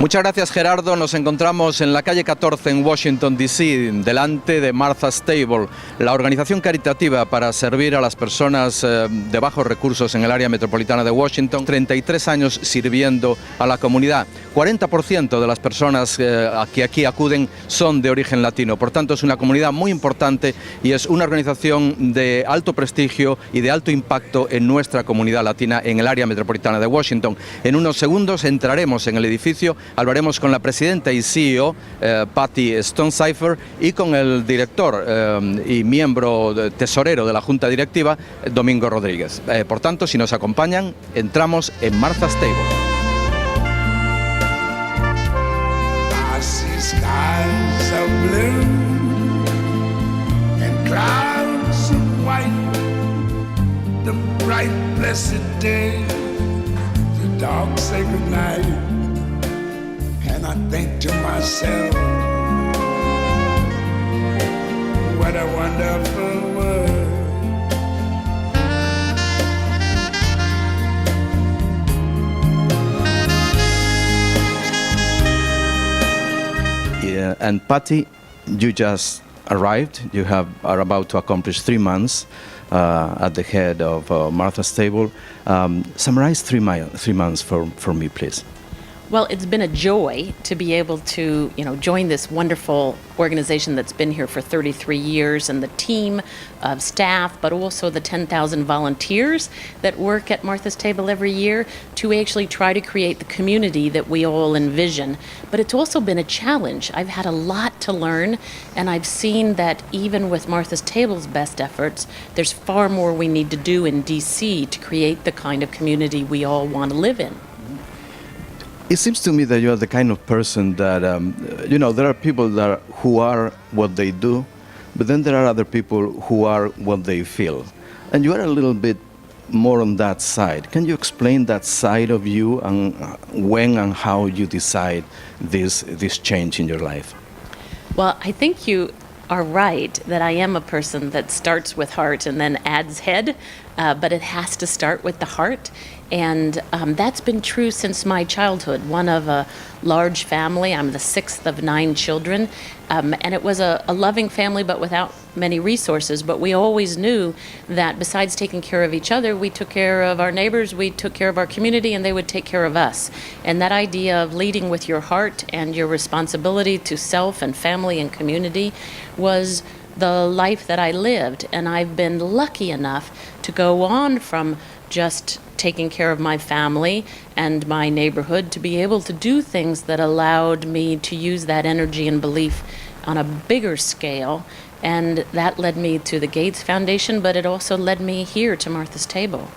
Muchas gracias, Gerardo. Nos encontramos en la calle 14 en Washington, D.C., delante de Martha's Table, la organización caritativa para servir a las personas de bajos recursos en el área metropolitana de Washington. 33 años sirviendo a la comunidad. 40% de las personas que aquí acuden son de origen latino. Por tanto, es una comunidad muy importante y es una organización de alto prestigio y de alto impacto en nuestra comunidad latina en el área metropolitana de Washington. En unos segundos entraremos en el edificio. Hablaremos con la presidenta y CEO, Patty Stonesifer, y con el director y miembro tesorero de la Junta Directiva, Domingo Rodríguez. Por tanto, si nos acompañan, entramos en Martha's Table. I see skies of blue and clouds of white, the bright blessed day, the dark sacred night. And I think to myself, what a wonderful world. Yeah, and Patty, you just arrived. You are about to accomplish 3 months at the head of Martha's Table. Summarize 3 months for me, please. Well, it's been a joy to be able to, join this wonderful organization that's been here for 33 years, and the team of staff, but also the 10,000 volunteers that work at Martha's Table every year to actually try to create the community that we all envision. But it's also been a challenge. I've had a lot to learn, and I've seen that even with Martha's Table's best efforts, there's far more we need to do in DC to create the kind of community we all want to live in. It seems to me that you are the kind of person that, there are people who are what they do, but then there are other people who are what they feel. And you are a little bit more on that side. Can you explain that side of you and when and how you decide this change in your life? Well, I think you are right that I am a person that starts with heart and then adds head, but it has to start with the heart. And that's been true since my childhood. One of a large family. I'm the 6th of 9 children. And it was a loving family, but without many resources. But we always knew that besides taking care of each other, we took care of our neighbors, we took care of our community, and they would take care of us. And that idea of leading with your heart and your responsibility to self and family and community was the life that I lived. And I've been lucky enough to go on from just taking care of my family and my neighborhood to be able to do things that allowed me to use that energy and belief on a bigger scale. And that led me to the Gates Foundation, but it also led me here to Martha's Table.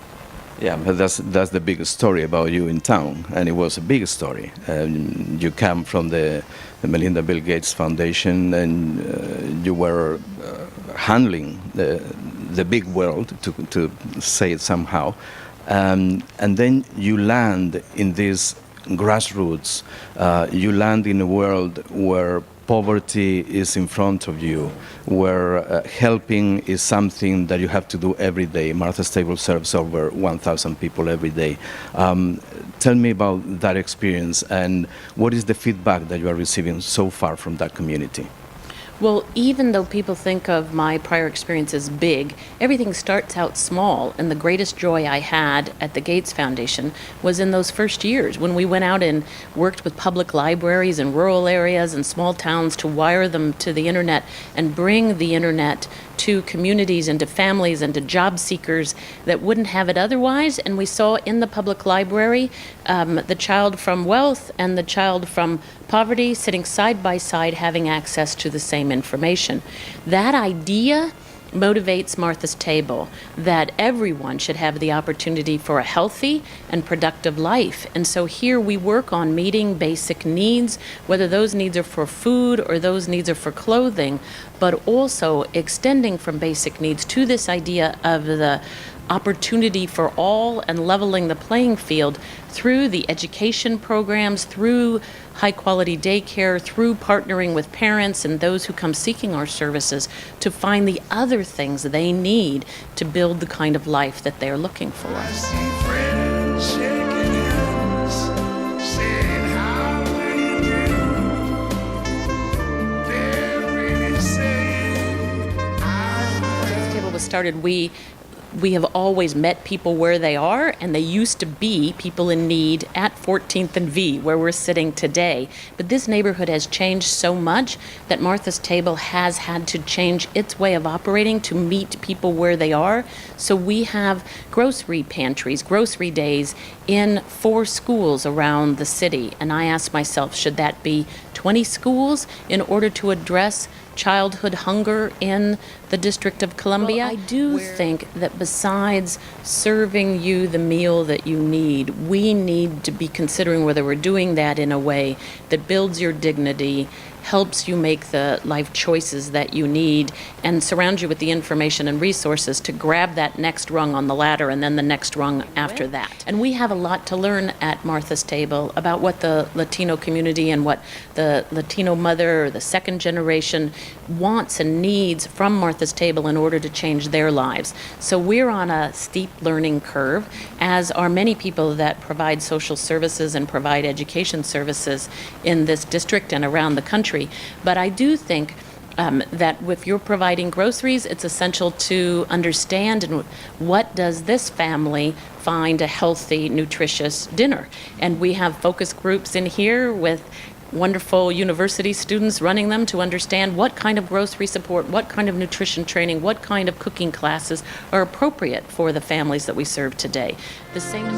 Yeah, but that's the biggest story about you in town, and it was a big story. You come from the Melinda Bill Gates Foundation, and you were handling the big world, to say it somehow, and then you land in this grassroots. You land in a world where poverty is in front of you, where helping is something that you have to do every day. Martha's Table serves over 1,000 people every day. Tell me about that experience, and what is the feedback that you are receiving so far from that community? Well, even though people think of my prior experience as big, everything starts out small. And the greatest joy I had at the Gates Foundation was in those first years when we went out and worked with public libraries in rural areas and small towns to wire them to the internet and bring the internet to communities and to families and to job seekers that wouldn't have it otherwise. And we saw in the public library the child from wealth and the child from poverty sitting side by side having access to the same information. That idea motivates Martha's Table, that everyone should have the opportunity for a healthy and productive life. And so here we work on meeting basic needs, whether those needs are for food or those needs are for clothing, but also extending from basic needs to this idea of the opportunity for all and leveling the playing field through the education programs, through high quality daycare, through partnering with parents and those who come seeking our services to find the other things they need to build the kind of life that they're looking for. I see friends shaking hands, saying how many started, we have always met people where they are, and they used to be people in need at 14th and V, where we're sitting today. But this neighborhood has changed so much that Martha's Table has had to change its way of operating to meet people where they are. So we have grocery pantries, grocery days in 4 schools around the city. And I asked myself, should that be 20 schools in order to address childhood hunger in the District of Columbia? Well, I do think that besides serving you the meal that you need, we need to be considering whether we're doing that in a way that builds your dignity, helps you make the life choices that you need, and surrounds you with the information and resources to grab that next rung on the ladder and then the next rung after that. And we have a lot to learn at Martha's Table about what the Latino community and what the Latino mother or the second generation wants and needs from Martha's Table in order to change their lives. So we're on a steep learning curve, as are many people that provide social services and provide education services in this district and around the country. But I do think that if you're providing groceries, it's essential to understand what does this family find a healthy, nutritious dinner. And we have focus groups in here with wonderful university students running them to understand what kind of grocery support, what kind of nutrition training, what kind of cooking classes are appropriate for the families that we serve today. The same is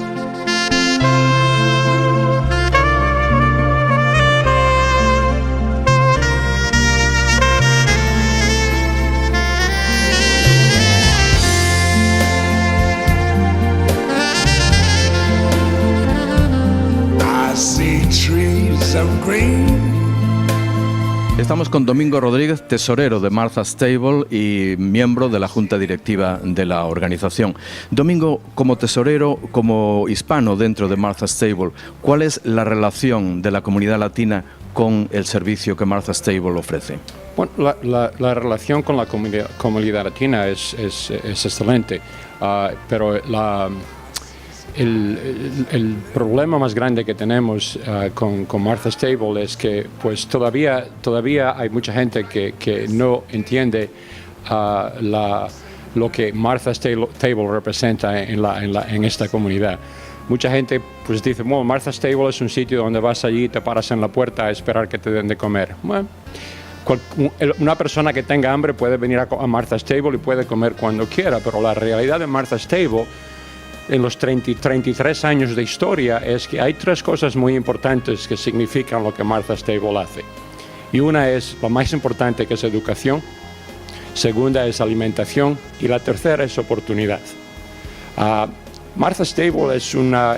Estamos con Domingo Rodríguez, tesorero de Martha's Table y miembro de la junta directiva de la organización. Domingo, como tesorero, como hispano dentro de Martha's Table, ¿cuál es la relación de la comunidad latina con el servicio que Martha's Table ofrece? Bueno, la relación con la comunidad latina es excelente, pero el problema más grande que tenemos con Martha's Table es que pues todavía hay mucha gente que no entiende lo que Martha's Table representa en esta comunidad. Mucha gente pues dice, bueno, Martha's Table es un sitio donde vas allí y te paras en la puerta a esperar que te den de comer. Bueno, una persona que tenga hambre puede venir a Martha's Table y puede comer cuando quiera, pero la realidad de Martha's Table en los 33 años de historia es que hay 3 cosas muy importantes que significan lo que Martha's Table hace. Y una es, la más importante, que es educación, segunda es alimentación y la tercera es oportunidad. Martha's Table es una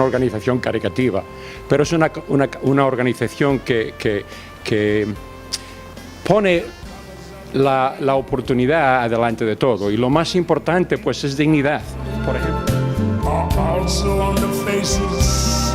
organización caritativa, pero es una organización que pone la oportunidad adelante de todo, y lo más importante pues es dignidad, por ejemplo. Also on the faces